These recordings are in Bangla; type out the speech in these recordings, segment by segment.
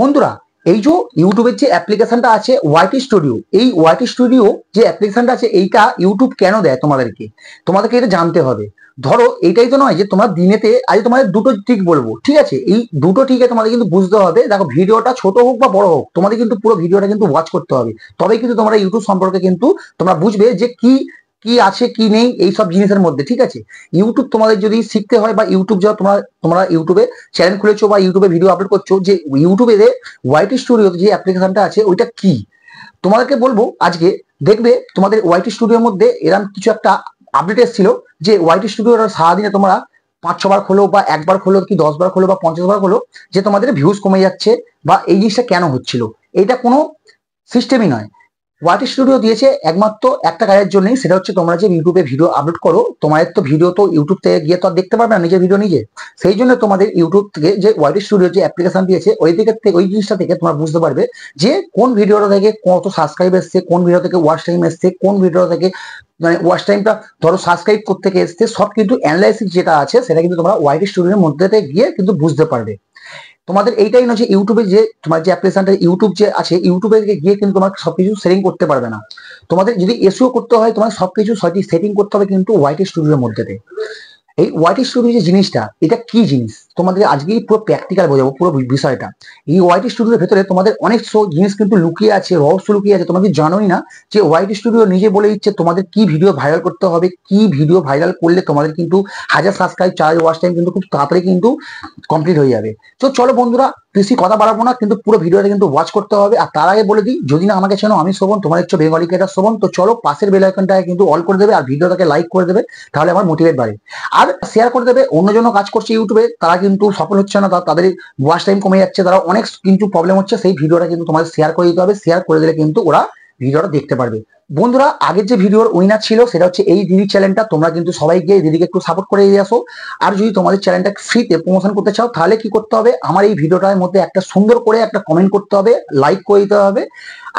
বন্ধুরা, এই যে ইউটিউবের যে অ্যাপ্লিকেশনটা আছে ওয়াইটি স্টুডিও, এই ওয়াইটি স্টুডিও যে অ্যাপ্লিকেশনটা আছে এইটা ইউটিউব কেন দেয় তোমাদেরকে এটা জানতে হবে। ধরো এইটাই তো নয় যে তোমরা দিনেতে আজ তোমাদের দুটো ট্রিক বলবো, ঠিক আছে? এই দুটো ট্রিকে তোমাদের কিন্তু বুঝতে হবে। দেখো, ভিডিওটা ছোট হোক বা বড় হোক, তোমাদের কিন্তু পুরো ভিডিওটা কিন্তু ওয়াচ করতে হবে। তবেই কিন্তু তোমরা ইউটিউব সম্পর্কে কিন্তু তোমরা বুঝবে যে কি কি আছে কি নেই এই সব জিনিসের মধ্যে, ঠিক আছে? ইউটিউব তোমাদের যদি শিখতে হয় বা ইউটিউব যা তোমরা তোমরা ইউটিউবে চ্যানেল খুলেছো বা ইউটিউবে ভিডিও আপলোড করছো, যে ইউটিউবে ওয়াইটি স্টুডিও যে অ্যাপ্লিকেশনটা আছে ওইটা কি তোমাদেরকে বলবো আজকে। দেখবে তোমাদের ওয়াইটি স্টুডিওর মধ্যে এরকম কিছু একটা আপডেট এসেছিল যে ওয়াইটি স্টুডিও সারাদিনে তোমরা 5-6 বার খোলো বা একবার খোলো কি 10 বার খোলো বা 50 বার খোলো, যে তোমাদের ভিউজ কমে যাচ্ছে বা এই জিনিসটা কেন হচ্ছিল। এটা কোনো সিস্টেমই নয়। ওয়াইটি স্টুডিও দিয়েছে একমাত্র একটা কাজের জন্যই, সেটা হচ্ছে তোমরা যে ইউটিউবে ভিডিও আপলোড করো, তোমাদের তো ভিডিও তো ইউটিউব থেকে গিয়ে তো আর দেখতে পারবে না নিজের ভিডিও নিজে। সেই জন্য তোমাদের ইউটিউব থেকে যে ওয়াইটি স্টুডিও যে অ্যাপ্লিকেশন দিয়েছে ওই দিকে থেকে ওই জিনিসটা থেকে তোমরা বুঝতে পারবে যে কোন ভিডিওটা থেকে কত সাবস্ক্রাইব এসছে, কোন ভিডিও থেকে ওয়াচ টাইম এসছে, কোন ভিডিও থেকে মানে ওয়াচ টাইমটা ধরো সাবস্ক্রাইব করতে এসছে, সব কিন্তু অ্যানালাইসিস যেটা আছে সেটা কিন্তু তোমরা ওয়াইটি স্টুডিওর মধ্যে গিয়ে কিন্তু বুঝতে পারবে। তোমাদের এইটাই নয় যে ইউটিউবে যে তোমার যে অ্যাপ্লিকেশনটা ইউটিউব যে আছে ইউটিউবে গিয়ে কিন্তু তোমার সবকিছু সেটিং করতে পারবে না। তোমাদের যদি এসইও করতে হয় তোমার সবকিছু সেটিং করতে হবে কিন্তু ওয়াইটি স্টুডিওর মধ্যে। এই ওয়াইটি স্টুডিও যে জিনিসটা এটা কি জিনিস তোমাদের আজকেই পুরো প্র্যাকটিক্যাল বোঝাবো পুরো বিষয়টা। এই ওয়াইটি স্টুডিওর ভেতরে তোমাদের অনেক জিনিস কিন্তু লুকিয়ে আছে, রহস্য লুকিয়ে আছে, তোমরা কি জানোই না যে ওয়াইটি স্টুডিও নিজে বলে দিচ্ছে তোমাদের কি ভিডিও ভাইরাল করতে হবে, কি ভিডিও ভাইরাল করলে তোমাদের কিন্তু 1000 সাবস্ক্রাইব 4000 ওয়াচ টাইম কিন্তু খুব তাড়াতাড়ি কিন্তু কমপ্লিট হয়ে যাবে। তো চলো বন্ধুরা, বেশি কথা বাড়াবো না, কিন্তু পুরো ভিডিওটা কিন্তু ওয়াচ করতে হবে। আর তার আগে বলে দিই, যদি না আমাকে চেনো, আমি শোভন, তোমার হচ্ছে বেঙ্গলি ক্রিয়েটর শোভন। তো চলো পাশের বেল আইকনটাকে কিন্তু অল করে দেবে আর ভিডিওটাকে লাইক করে দেবে, তাহলে আমার মোটিভেট বাড়ে। আর শেয়ার করে দেবে, অন্যজন কাজ করছে ইউটিউবে, তারা কিন্তু সফল হচ্ছে না, তাদের ওয়াচ টাইম কমে যাচ্ছে, তারা অনেক কিন্তু প্রবলেম হচ্ছে, সেই ভিডিওটা কিন্তু তোমাদের শেয়ার করে দিতে হবে। শেয়ার করে দিলে কিন্তু ওরা ভিডিওটা দেখতে পারবে। বন্ধুরা, আগের যে ভিডিওর উইনার ছিল সেটা হচ্ছে এই দিদির চ্যানেলটা, তোমরা কিন্তু সবাই গিয়ে দিদিকে একটু সাপোর্ট করে দিয়ে আসো। আর যদি তোমাদের চ্যানেলটা ফ্রিতে প্রমোশন করতে চাও তাহলে কি করতে হবে, আমার এই ভিডিওটার মধ্যে একটা সুন্দর করে একটা কমেন্ট করতে হবে, লাইক করে দিতে হবে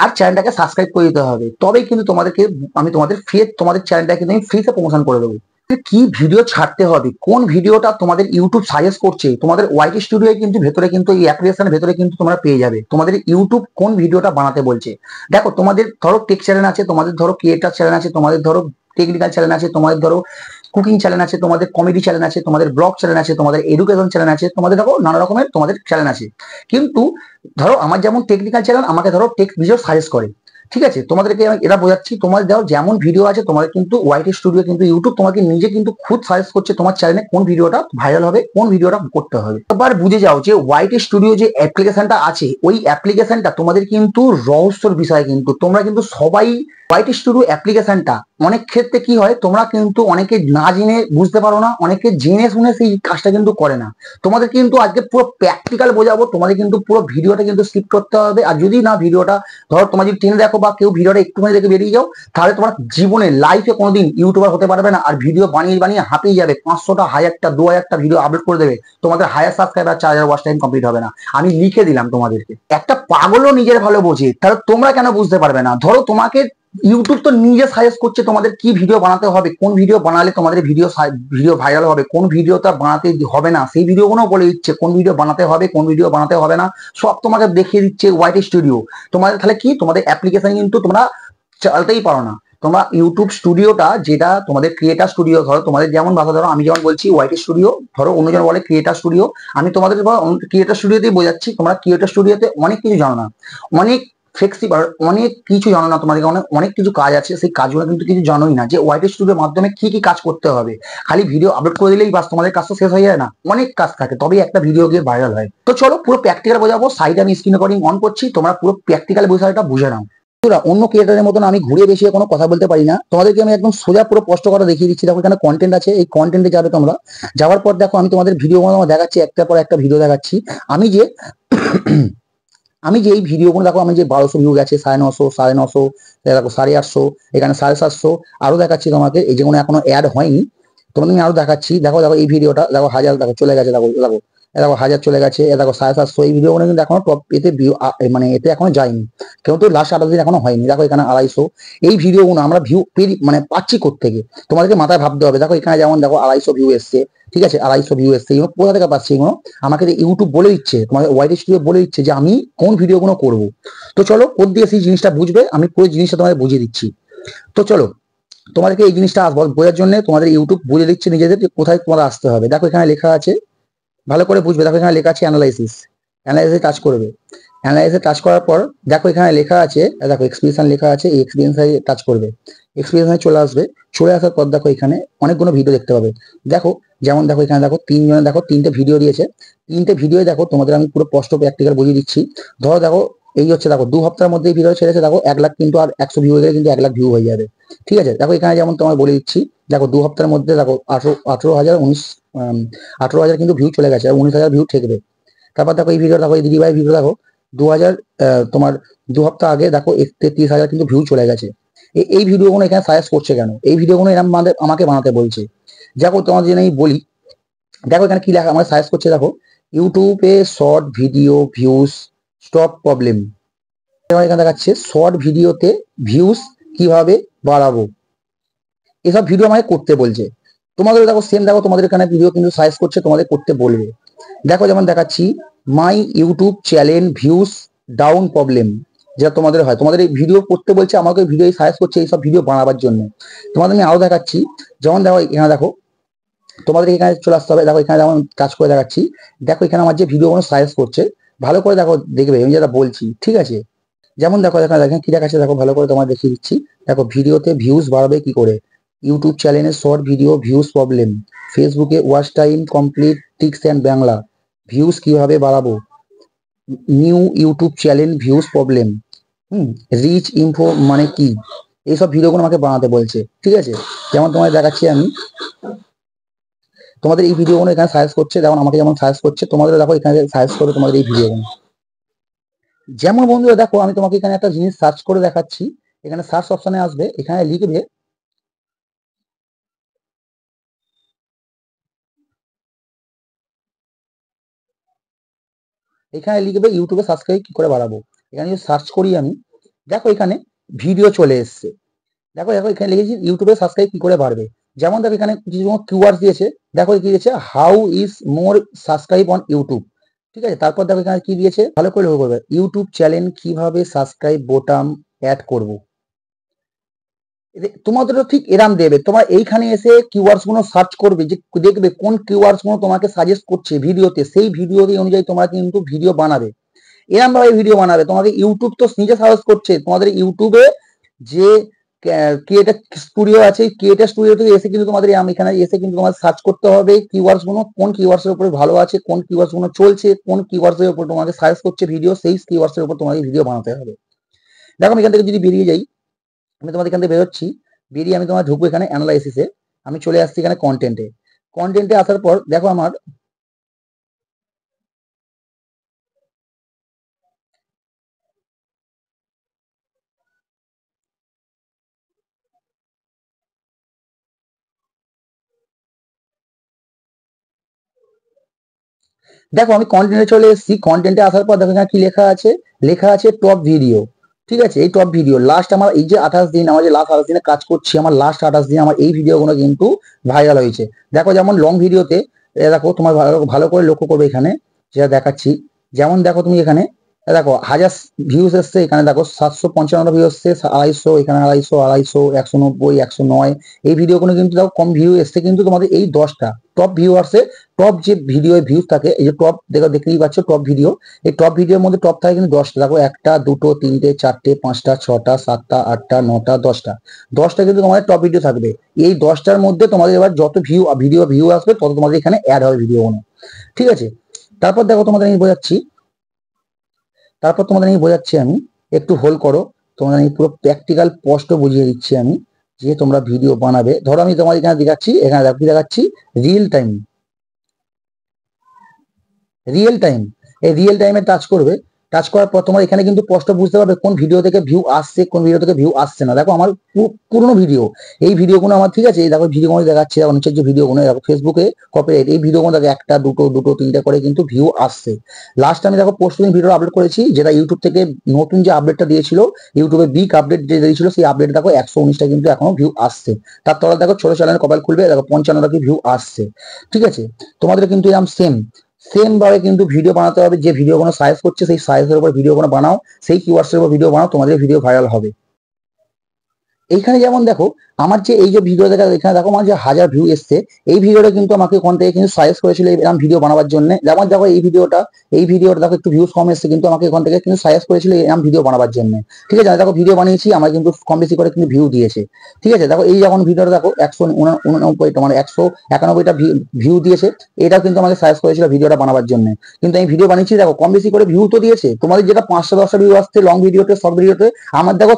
আর চ্যানেলটাকে সাবস্ক্রাইব করে দিতে হবে। তবেই কিন্তু তোমাদেরকে আমি তোমাদের তোমাদের চ্যানেলটা কিন্তু আমি ফ্রিতে প্রমোশন করে দেবো। কি ভিডিও ছাড়তে হবে, কোন ভিডিওটা তোমাদের ইউটিউব সাজেস্ট করছে, তোমাদের ওয়াইটি স্টুডিও কিন্তু ভেতরে কিন্তু এই অ্যাপ্লিকেশনের ভেতরে কিন্তু তোমরা পেয়ে যাবে তোমাদের ইউটিউব কোন ভিডিওটা বানাতে বলছে। দেখো, তোমাদের ধরো টেক চ্যানেল আছে, তোমাদের ধরো ক্রিয়েটার চ্যানেল আছে, তোমাদের ধরো টেকনিক্যাল চ্যানেল আছে, তোমাদের ধরো কুকিং চ্যানেল আছে, তোমাদের কমেডি চ্যানেল আছে, তোমাদের ব্লগ চ্যানেল আছে, তোমাদের এডুকেশন চ্যানেল আছে, তোমাদের দেখো নানা রকমের তোমাদের চ্যানেল আছে। কিন্তু ধরো আমার যেমন টেকনিক্যাল চ্যানেল আমাকে ধরো টেক ভিডিও সাজেস্ট করে, ঠিক আছে? তোমাদেরকে আমি এটা বোঝাচ্ছি, তোমাদের ধরো যেমন ভিডিও আছে তোমাদের কিন্তু ওয়াইটি স্টুডিও কিন্তু ইউটিউব তোমাকে নিজে কিন্তু খুদ সাজেস্ট করছে তোমার চ্যানেলে কোন ভিডিওটা ভাইরাল হবে, কোন ভিডিওটা করতে হবে। এবার বুঝে যাও যে ওয়াইটি স্টুডিও যে অ্যাপ্লিকেশনটা আছে ওই অ্যাপ্লিকেশনটা তোমাদের কিন্তু রহস্যর বিষয়। কিন্তু তোমরা কিন্তু সবাই ওয়াইটি স্টুডিও অ্যাপ্লিকেশনটা অনেক ক্ষেত্রে কি হয়, তোমরা কিন্তু অনেকে না জেনে বুঝতে পারো না, অনেকে জেনে শুনে সেই কাজটা কিন্তু করে না। তোমাদের কিন্তু আজকে পুরো প্র্যাকটিক্যাল বোঝাবো, তোমাদের কিন্তু পুরো ভিডিওটা কিন্তু স্কিপ করতে হবে। আর যদি না ভিডিওটা ধরো তোমার যদি টেনে দেখো বা কেউ ভিডিওটা একটুখানি দেখে বেরিয়ে যাও, তাহলে তোমার জীবনে লাইফে কোনোদিন ইউটিউবার হতে পারবে না। আর ভিডিও বানিয়ে বানিয়ে হাঁপিয়ে যাবে, 500টা 1000টা 2000টা ভিডিও আপলোড করে দেবে, তোমাদের higher subscriber 4000 watch time complete হবে না। আমি লিখে দিলাম তোমাদেরকে। একটা পাগলও নিজের ভালো বোঝে, তাহলে তোমরা কেন বুঝতে পারবে না? ধরো তোমাকে ইউটিউব তো নিজে সাজেস্ট করছে তোমাদের কি ভিডিও বানাতে হবে, কোন ভিডিও বানালে তোমাদের ভিডিও ভাইরাল হবে, কোন ভিডিওটা বানাতে হবে না সেই ভিডিওগুলো বলে দিচ্ছে, কোন ভিডিও বানাতে হবে কোন ভিডিও বানাতে হবে না সব তোমাকে দেখিয়ে দিচ্ছে ওয়াইটি স্টুডিও। তোমাদের তাহলে কি তোমাদের অ্যাপ্লিকেশন কিন্তু তোমরা চালাতেই পারো না। তোমরা ইউটিউব স্টুডিওটা যেটা তোমাদের ক্রিয়েটার স্টুডিও, ধরো তোমাদের যেমন ভাষা, ধরো আমি যেমন বলছি ওয়াইটি স্টুডিও, ধরো অন্যজন বলে ক্রিয়েটার স্টুডিও, আমি তোমাদের ক্রিয়েটার স্টুডিওতেই বোঝাচ্ছি। তোমরা ক্রিয়েটার স্টুডিওতে অনেক কিছু জানো না, অনেক ফ্লেক্সিবল, অনেক কিছু জানো না, তোমাদের অনেক কিছু কাজ আছে, সেই কাজগুলো কিন্তু কিছু জানোই না যে ওয়াইটি স্টুডিওর মাধ্যমে কি কি কাজ করতে হবে। খালি ভিডিও আপলোড করে দিলেই বাস তোমাদের কাজ তো শেষ হয়ে যায় না, অনেক কাজ থাকে তবেই একটা ভিডিও গিয়ে ভাইরাল হয়। তো চলো পুরো প্র্যাকটিক্যাল বোঝাবো, সাইডে আমি স্ক্রিন রেকর্ডিং অন করছি, তোমরা পুরো প্র্যাকটিক্যাল বিষয়টা বুঝে নাও। অন্য ক্রিয়েটারের মতন আমি ঘুরে বেশি কোনো কথা বলতে পারি না, তোমাদেরকে আমি একদম সোজা পুরো স্পষ্ট করে দেখিয়ে দিচ্ছি। দেখো এখানে কন্টেন্ট আছে, এই কন্টেন্টে যাবে তোমরা, যাওয়ার পর দেখো আমি তোমাদের ভিডিও দেখাচ্ছি, একটার পর একটা ভিডিও দেখাচ্ছি। আমি যে এই ভিডিওগুলো দেখো, আমি যে 1200 ভিউ গেছে, 950, 950, দেখো 850, এখানে 750 আরো দেখাচ্ছি তোমাকে, এই যেগুলো এখনো অ্যাড হয়নি তোমাদের আমি আরো দেখাচ্ছি। দেখো দেখো এই ভিডিওটা দেখো 1000 দেখো চলে গেছে, দেখো দেখো দেখো 1000 চলে গেছে, দেখো 750, এই ভিডিওগুলো কিন্তু এখনো টপ এতে মানে এতে এখনো যায়নি, কিন্তু লাস্ট 28 দিন এখনো হয়নি। দেখো এখানে 250, এই ভিডিওগুলো আমরা ভিউ মানে পাচ্ছি কোত্থেকে, তোমাদেরকে মাথায় ভাবতে হবে। দেখো এখানে যেমন দেখো 250 ভিউ এসছে, ঠিক আছে, 250 ভিউ এসছে, এগুলো কোথা থেকে পাচ্ছি? এগুলো আমাকে ইউটিউব বলে দিচ্ছে, তোমাদের ওয়াইটি স্টুডিও বলে দিচ্ছে যে আমি কোন ভিডিওগুলো করব। তো চলো কোড দিয়ে সেই জিনিসটা বুঝবে, আমি পুরো জিনিসটা তোমাদের বুঝিয়ে দিচ্ছি। তো চলো তোমাদেরকে এই জিনিসটা বোঝার জন্য তোমাদের ইউটিউব বুঝে দিচ্ছে নিজেদের যে কোথায় তোমাদের আসতে হবে। দেখো এখানে লেখা আছে, ভালো করে বুঝবে। দেখো এখানে লেখা আছে অ্যানালাইসিস, অ্যানালাইসিসে টাচ করবে। অ্যানালাইসিসে টাচ করার পর দেখো এখানে লেখা আছে, দেখো এক্সপিরিয়েন্স লেখা আছে, এই এক্সপিরিয়েন্সে টাচ করবে। এক্সপিরিয়েন্সে চলে আসবে, চলে আসার পর দেখো এখানে অনেকগুলো ভিডিও দেখতে পাবে। দেখো যেমন দেখো এখানে দেখো তিনজনে দেখো 3টে ভিডিও দিয়েছে, 3টে ভিডিও দেখো তোমাদের আমি পুরো স্পষ্ট প্র্যাকটিক্যাল বুঝিয়ে দিচ্ছি। ধরো দেখো এই হচ্ছে, দেখো 2 সপ্তাহের মধ্যে এই ভিডিও ছেড়েছে, দেখো 1 লাখ, কিন্তু আর 100 ভিউ হয়ে গেলে কিন্তু 1 লাখ ভিউ হয়ে যাবে। ঠিক আছে, দেখো এখানে যেমন তোমায় বলে দিচ্ছি, দেখো 2 সপ্তাহের মধ্যে দেখো 18,000 কিন্তু ভিউ চলে গেছে, আর 19,000 ভিউ ঠেকবে। তারপর দেখো এই ভিডিও, দেখো এই দিদিভাই ভিডিও দেখো 2000, তোমার 2 সপ্তাহ আগে দেখো 33,000 কিন্তু ভিউ চলে গেছে। এই ভিডিওগুলো এখানে সাজেস্ট করছে কেন? এই ভিডিওগুলো এরকম আমাকে বানাতে বলছে। দেখো তোমাদের জন্য আমি বলি, দেখো এখানে কি লেখা আমার সাজেস্ট করছে, দেখো ইউটিউবে short video views stop problem. এখানে দেখাচ্ছে শর্ট ভিডিওতে ভিউজ কিভাবে বাড়াবো, এসব ভিডিও আমাকে করতে বলছে। তোমাদের দেখো সেম, দেখো তোমাদের এখানে ভিডিও কিন্তু সাজেস্ট করছে, তোমাদের করতে বলবে। দেখো যেমন দেখাচ্ছি, my YouTube channel views down problem, যেটা তোমাদের হয়, তোমাদের এই ভিডিও করতে বলছে, আমাকে ভিডিও সাজেস্ট করছে এইসব ভিডিও বানাবার জন্য। তোমাদের আমি আরো দেখাচ্ছি, যেমন দেখো এখানে দেখো তোমাদের এখানে চলে আসতে হবে। দেখো এখানে যেমন কাজ করে দেখাচ্ছি, দেখো এখানে আমার যে ভিডিওগুলো সাজেস্ট করছে, ভালো করে দেখো দেখবে আমি যেটা বলছি, ঠিক আছে। যেমন দেখো এখানে দেখেন কি দেখাচ্ছে, দেখো ভালো করে তোমার দেখিয়ে দিচ্ছি। দেখো ভিডিওতে ভিউজ বাড়বে কি করে, ইউটিউব চ্যানেলে শর্ট ভিডিও ভিউজ প্রবলেম, ফেসবুকে watch time complete tricks and Bangla, views কিভাবে বাড়াবো, new YouTube channel views problem, reach info মানে কি, এইসব ভিডিওগুলো আমাকে বানাতে বলছে, ঠিক আছে। যেমন তোমাদের দেখাচ্ছি আমি, তোমাদের এই ভিডিওগুলো এখানে সাজেস্ট করছে, যেমন আমাকে যেমন সাজেস্ট করছে, তোমাদের দেখো এখানে সাজেস্ট করে তোমাদের এই ভিডিওগুলো। যেমন বন্ধুরা দেখো আমি তোমাকে এখানে একটা জিনিস সার্চ করে দেখাচ্ছি, এখানে সার্চ অপশনে আসবে, এখানে লিখবে, এখানে লিখবে ইউটিউবে সাবস্ক্রাইব কি করে বাড়াবো। এখানে যদি সার্চ করি আমি, দেখো এখানে ভিডিও চলে এসছে। দেখো দেখো এখানে লিখেছি ইউটিউবে সাবস্ক্রাইব কি করে বাড়বে। যেমন দেখো এখানে কিছু কিওয়ার্ড দিয়েছে, দেখো কি দিয়েছে, how is more subscribe on YouTube, ঠিক আছে। তারপর দেখো এখানে কি দিয়েছে, ভালো করে লক্ষ্য করবে, ইউটিউব চ্যানেল কিভাবে সাবস্ক্রাইব বোতাম অ্যাড করব। তোমাদেরও ঠিক এরাম দেবে, তোমার এইখানে এসে কিওয়ার্ডস গুলো সার্চ করবে, যে দেখবে কোন কিওয়ার্ডস গুলো তোমাকে সাজেস্ট করছে ভিডিওতে, সেই ভিডিওতে অনুযায়ী তোমরা কিন্তু ভিডিও বানাবে, এরম ভাবে ভিডিও বানাবে। তোমাকে ইউটিউব তো নিজে সাজেস্ট করছে, তোমাদের ইউটিউবে যে ক্রিয়েটার স্টুডিও আছে, ক্রিয়েটার স্টুডিও থেকে এসে কিন্তু তোমাদের এখানে এসে কিন্তু তোমার সার্চ করতে হবে কিওয়ার্ডস গুলো, কোন কিওয়ার্ডস এর উপরে ভালো আছে, কোন কিওয়ার্ডস গুলো চলছে, কোন কিওয়ার্ডস এর উপর তোমাকে সাজেস্ট করছে ভিডিও, সেই কিওয়ার্ডস এর উপর তোমাকে ভিডিও বানাতে হবে। দেখো আমি এখান থেকে যদি বেরিয়ে যাই, আমি তোমাদের এখান থেকে বেরোচ্ছি, বেরিয়ে আমি তোমার ঢুকবো এখানে অ্যানালাইসিসে, আমি চলে আসছি এখানে কন্টেন্টে। কন্টেন্টে আসার পর দেখো আমার, দেখো আমি কন্টেন্টে চলে এসেছি। কন্টেন্টে আসার পর দেখো এখানে কি লেখা আছে, লেখা আছে টপ ভিডিও, ঠিক আছে। এই টপ ভিডিও লাস্ট আমার এই যে 28 দিন, আমার যে লাস্ট 28 দিনে কাজ করছি, আমার লাস্ট 28 দিন আমার এই ভিডিওগুলো কিন্তু ভাইরাল হয়েছে। দেখো যেমন লং ভিডিওতে দেখো তোমার ভালো ভালো করে লক্ষ্য করবে, এখানে যেটা দেখাচ্ছি, যেমন দেখো তুমি এখানে দেখো 1000 ভিউজ এসছে, এখানে দেখো 755 ভিউ এসছে, 250, এখানে 250, 190, 109, এই ভিডিওগুলো কিন্তু দেখো কম ভিউ এসছে, কিন্তু তোমাদের এই 10টা টপ ভিউ আসছে। টপ যে ভিডিও ভিউজ থাকে, এই যে টপ দেখো দেখতেই পাচ্ছ টপ ভিডিও, এই টপ ভিডিওর মধ্যে টপ থাকে কিন্তু 10টা, দেখো 1টা 2টো 3টে 4টে 5টা 6টা 7টা 8টা 9টা 10টা কিন্তু তোমাদের টপ ভিডিও থাকবে। এই 10টার মধ্যে তোমাদের এবার যত ভিউ আসবে তত তোমাদের এখানে অ্যাড হবে ভিডিওগুলো, ঠিক আছে। তারপর দেখো তোমাদের আমি বোঝাচ্ছি, আমি একটু হোল্ড করো, তোমাদের আমি পুরো প্র্যাকটিক্যাল স্পষ্ট বুঝিয়ে দিচ্ছি আমি, যে তোমরা ভিডিও বানাবে। ধরো আমি তোমাদের এখানে দেখাচ্ছি, এখানে দেখাচ্ছি রিয়েল টাইম, রিয়েল টাইম, এই রিয়েল টাইমে টাচ করবে। টাচ করার পর তোমার এখানে কিন্তু স্পষ্ট বুঝতে পারবে কোন ভিডিও থেকে ভিউ আসছে, কোন ভিডিও থেকে ভিউ আসছে না। দেখো আমার পুরনো ভিডিও, এই ভিডিওগুলো আমার ঠিক আছে, এই দেখো ভিডিওগুলো দেখাচ্ছে, দেখো নিচের যে ভিডিওগুলো দেখো ফেসবুকে কপিরাইট, এই ভিডিওগুলো দেখো একটা দুটো তিনটা করে কিন্তু ভিউ আসছে। লাস্ট আমি দেখো পোস্ট ভিডিও আপলোড করেছি, যেটা ইউটিউব থেকে নতুন যে আপডেটটা দিয়েছিল, ইউটিউবে বিগ আপডেট যে দিয়েছিল, সেই আপডেট দেখো 119টা কিন্তু এখনো ভিউ আসছে। তার তলা দেখো ছোট চ্যানেল কপাল খুলবে, দেখো 55টা ভিউ আসছে। ঠিক আছে, তোমাদের কিন্তু এরকম সেম ভাবে কিন্তু ভিডিও বানাতে হবে। যে ভিডিও কোনো সাইজ করছে সেই সাইজের উপর ভিডিও কোনো বানাও, সেই কিওয়ার্ডস এর উপর ভিডিও বানাও, তোমাদের ভিডিও ভাইরাল হবে। এইখানে যেমন দেখো আমার যে এই যে ভিডিও দেখা, এখানে দেখো আমার যে 1000 ভিউ এসছে, এই ভিডিওটা কিন্তু আমাকে ওখান থেকে কিন্তু সাজেস্ট করেছিল এরকম ভিডিও বানাবার জন্য। যেমন দেখো এই ভিডিওটা দেখো একটু ভিউজ কম এসছে, কিন্তু আমাকে ওখান থেকে কিন্তু সাজেস্ট করেছিল এরকম ভিডিও বানাবার জন্য। ঠিক আছে, দেখো ভিডিও বানিয়েছি, আমার কিন্তু কম বেশি করে কিন্তু ভিউ দিয়েছে। ঠিক আছে, দেখো এই যখন ভিডিওটা দেখো 189টা মানে 191টা ভিউ দিয়েছে, এটাও কিন্তু আমাকে সাজেস্ট করেছিল ভিডিওটা বানাবার জন্য। কিন্তু আমি ভিডিও বানিয়েছি, দেখো কম বেশি করে ভিউ তো দিয়েছে। তোমাদের যেটা 510টা ভিউ আসছে লং ভিডিওতে, শর্ট ভিডিওতে, আমার দেখো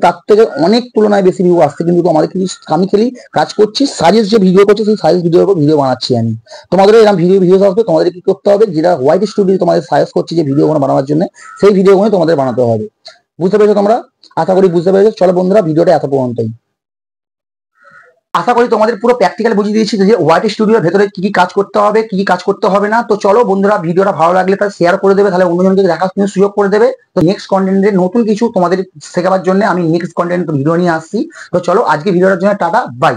তার থেকে অনেক তুলনায় বেশি ভিউ আসছে। কিন্তু আমাদের কিছু আমি খালি কাজ করছি, সাজেস্ট যে ভিডিও করছি সেই সাজেস্ট ভিডিওর উপর ভিডিও বানাচ্ছি আমি। তোমাদের এরকম ভিডিও আসবে, তোমাদের কি করতে হবে, যেটা হোয়াইট স্টুডিও তোমাদের সাজেস্ট করছি যে ভিডিওগুলো বানাবার জন্য, সেই ভিডিওগুলো তোমাদের বানাতে হবে। বুঝতে পেরেছো তোমরা? আশা করি বুঝতে পেরেছো। চলো বন্ধুরা, ভিডিওটা এত পর্যন্তই। আশা করি তোমাদের পুরো প্র্যাকটিক্যাল বুঝিয়ে দিয়েছি যে হোয়াইট স্টুডিওর ভেতরে কি কি কাজ করতে হবে, কি কি কাজ করতে হবে না। তো চলো বন্ধুরা, ভিডিওটা ভালো লাগলে তাহলে শেয়ার করে দেবে, তাহলে অন্যজনকে দেখার সুযোগ করে দেবে। তো নেক্সট কন্টেন্টের নতুন কিছু তোমাদের শেখাবার জন্য আমি নেক্সট কন্টেন্ট ভিডিও নিয়ে আসছি। তো চলো আজকে ভিডিওটার জন্য টাটা, বাই।